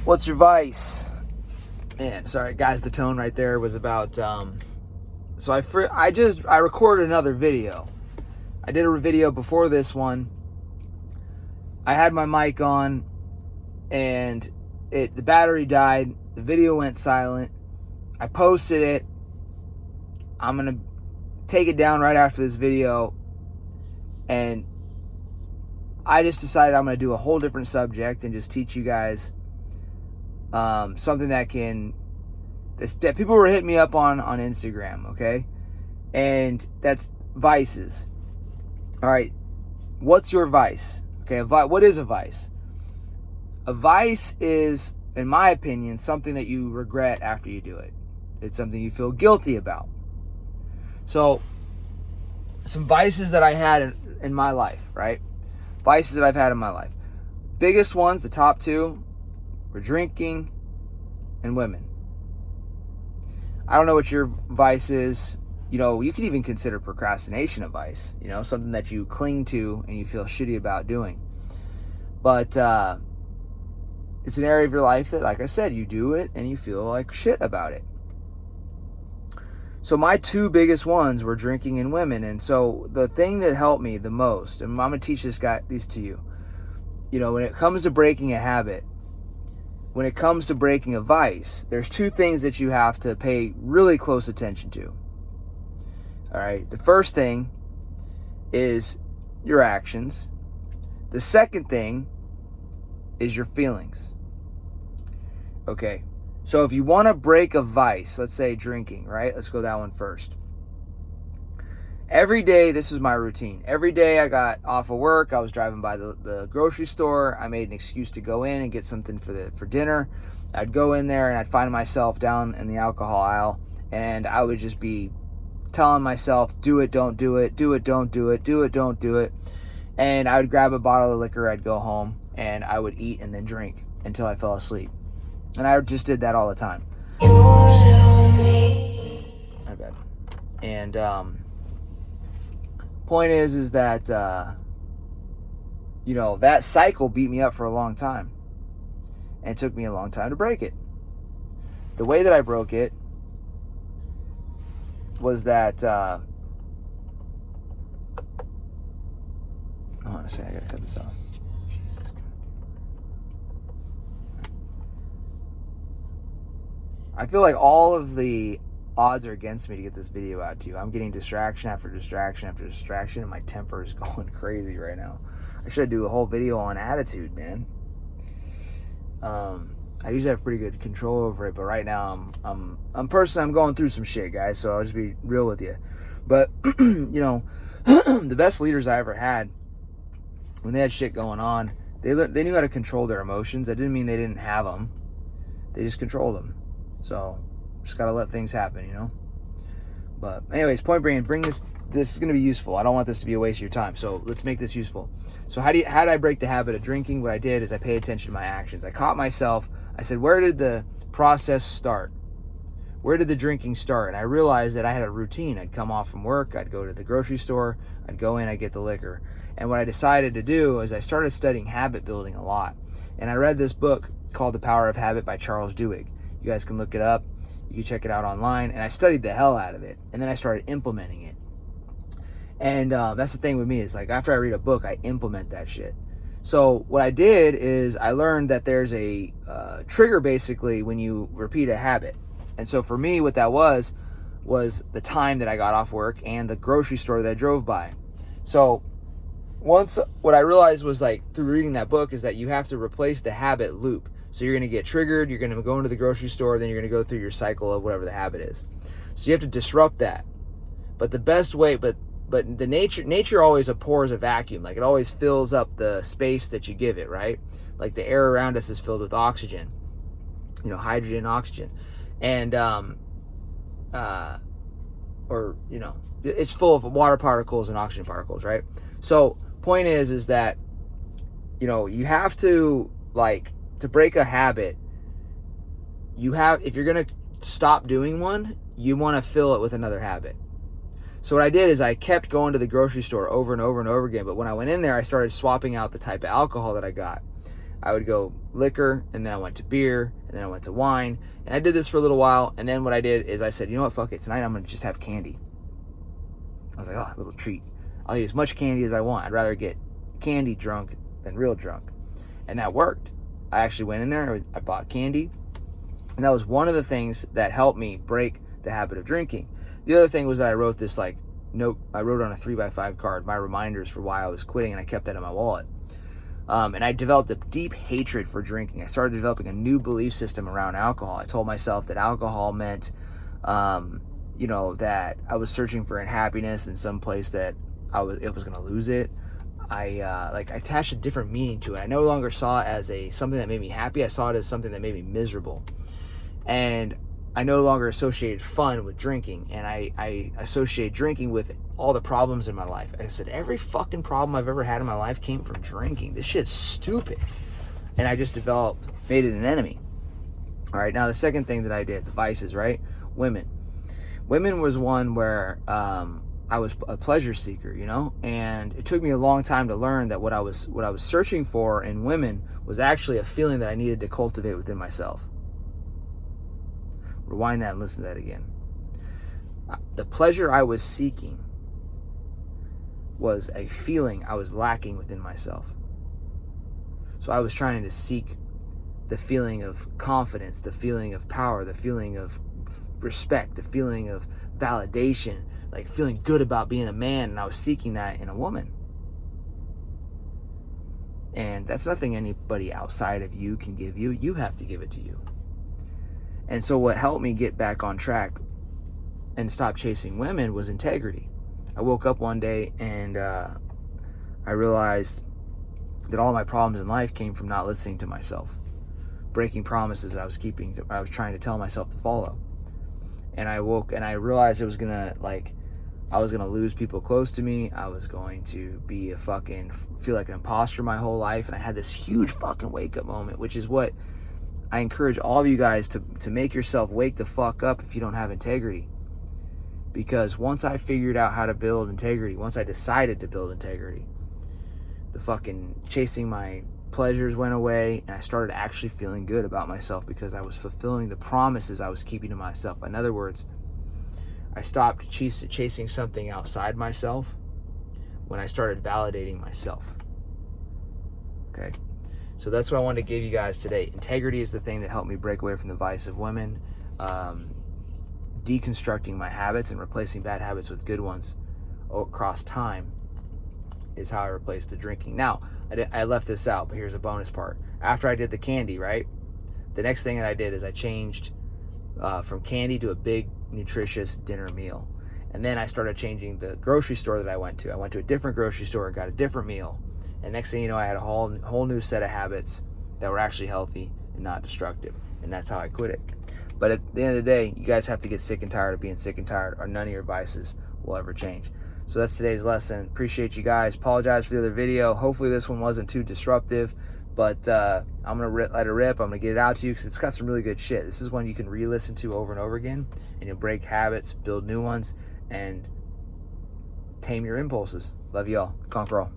What's your vice? Man, sorry guys, the tone right there was about so I recorded another video. I did a video before this one. I had my mic on and the battery died. The video went silent. I posted it. I'm going to take it down right after this video, and I just decided I'm going to do a whole different subject and just teach you guys something that people were hitting me up on Instagram, okay? And that's vices. All right, what's your vice? Okay, what is a vice? A vice is, in my opinion, something that you regret after you do it. It's something you feel guilty about. So, some vices that I had in my life, right? Vices that I've had in my life. Biggest ones, the top two, were drinking and women. I don't know what your vice is. You know, you can even consider procrastination a vice. You know, something that you cling to and you feel shitty about doing. But it's an area of your life that, like I said, you do it and you feel like shit about it. So my two biggest ones were drinking and women. And so the thing that helped me the most, and I'm going to teach these to you. You know, when it comes to breaking a habit, when it comes to breaking a vice, there's two things that you have to pay really close attention to. All right. The first thing is your actions. The second thing is your feelings. Okay. So if you want to break a vice, let's say drinking, right? Let's go that one first. Every day, this was my routine. Every day I got off of work, I was driving by the grocery store. I made an excuse to go in and get something for dinner. I'd go in there and I'd find myself down in the alcohol aisle, and I would just be telling myself, do it, don't do it, do it, don't do it, do it, don't do it. And I would grab a bottle of liquor, I'd go home, and I would eat and then drink until I fell asleep. And I just did that all the time. My bad. And point is that you know, that cycle beat me up for a long time, and it took me a long time to break it. The way that I broke it was that hold on a second, I gotta cut this off. I feel like all of the odds are against me to get this video out to you. I'm getting distraction after distraction after distraction, and my temper is going crazy right now. I should do a whole video on attitude, man. I usually have pretty good control over it, but right now I'm going through some shit, guys. So I'll just be real with you. But you know, the best leaders I ever had, when they had shit going on, they knew how to control their emotions. That didn't mean they didn't have them. They just controlled them. So, just gotta let things happen, you know? But anyways, point being, this is gonna be useful. I don't want this to be a waste of your time, so let's make this useful. So how did I break the habit of drinking? What I did is I paid attention to my actions. I caught myself. I said, where did the process start? Where did the drinking start? And I realized that I had a routine. I'd come off from work, I'd go to the grocery store, I'd go in, I'd get the liquor. And what I decided to do is I started studying habit building a lot. And I read this book called The Power of Habit by Charles Duhigg. You guys can look it up. You can check it out online. And I studied the hell out of it. And then I started implementing it. And that's the thing with me, is like after I read a book, I implement that shit. So what I did is I learned that there's a trigger basically when you repeat a habit. And so for me, what that was the time that I got off work and the grocery store that I drove by. So what I realized was, like, through reading that book, is that you have to replace the habit loop. So you're going to get triggered, you're going to go into the grocery store, then you're going to go through your cycle of whatever the habit is. So you have to disrupt that. But the best way, but the nature always abhors a vacuum. Like, it always fills up the space that you give it, right? Like the air around us is filled with oxygen, you know, hydrogen, oxygen. And, or, you know, it's full of water particles and oxygen particles, right? So point is that, you know, you have to, like, to break a habit, if you're going to stop doing one, you want to fill it with another habit. So what I did is I kept going to the grocery store over and over and over again. But when I went in there, I started swapping out the type of alcohol that I got. I would go liquor, and then I went to beer, and then I went to wine. And I did this for a little while, and then what I did is I said, you know what, fuck it. Tonight I'm going to just have candy. I was like, oh, a little treat. I'll eat as much candy as I want. I'd rather get candy drunk than real drunk. And that worked. I actually went in there, I bought candy, and that was one of the things that helped me break the habit of drinking. The other thing was that I wrote this note. I wrote on a 3x5 card my reminders for why I was quitting, and I kept that in my wallet. And I developed a deep hatred for drinking. I started developing a new belief system around alcohol. I told myself that alcohol meant, that I was searching for happiness in some place that it was going to lose it. I attached a different meaning to it. I no longer saw it as something that made me happy. I saw it as something that made me miserable. And I no longer associated fun with drinking, and I associate drinking with all the problems in my life. I said, every fucking problem I've ever had in my life came from drinking. This shit's stupid. And I just made it an enemy. All right, now the second thing that I did, the vices, right? Women was one where I was a pleasure seeker, and it took me a long time to learn that what I was searching for in women was actually a feeling that I needed to cultivate within myself. Rewind that and listen to that again. The pleasure I was seeking was a feeling I was lacking within myself. So I was trying to seek the feeling of confidence, the feeling of power, the feeling of respect, the feeling of validation, like feeling good about being a man, and I was seeking that in a woman. And that's nothing anybody outside of you can give you. You have to give it to you. And so what helped me get back on track and stop chasing women was integrity. I woke up one day and I realized that all my problems in life came from not listening to myself, breaking promises that I was trying to tell myself to follow. And I woke and I realized I was gonna lose people close to me. I was going to be feel like an imposter my whole life. And I had this huge fucking wake up moment, which is what I encourage all of you guys to make yourself wake the fuck up if you don't have integrity. Because once I figured out how to build integrity, once I decided to build integrity, the fucking chasing my pleasures went away, and I started actually feeling good about myself because I was fulfilling the promises I was keeping to myself. In other words, I stopped chasing something outside myself when I started validating myself. Okay? So that's what I wanted to give you guys today. Integrity is the thing that helped me break away from the vice of women. Deconstructing my habits and replacing bad habits with good ones across time is how I replaced the drinking. Now, I left this out, but here's a bonus part. After I did the candy, right? The next thing that I did is I changed from candy to a big, nutritious dinner meal. And then I started changing the grocery store that I went to. I went to a different grocery store and got a different meal. And next thing you know, I had a whole new set of habits that were actually healthy and not destructive. And that's how I quit it. But at the end of the day, you guys have to get sick and tired of being sick and tired, or none of your vices will ever change. So that's today's lesson. Appreciate you guys. Apologize for the other video. Hopefully this one wasn't too disruptive, but I'm going to let it rip. I'm going to get it out to you because it's got some really good shit. This is one you can re-listen to over and over again, and you'll break habits, build new ones, and tame your impulses. Love you all. Conquer all.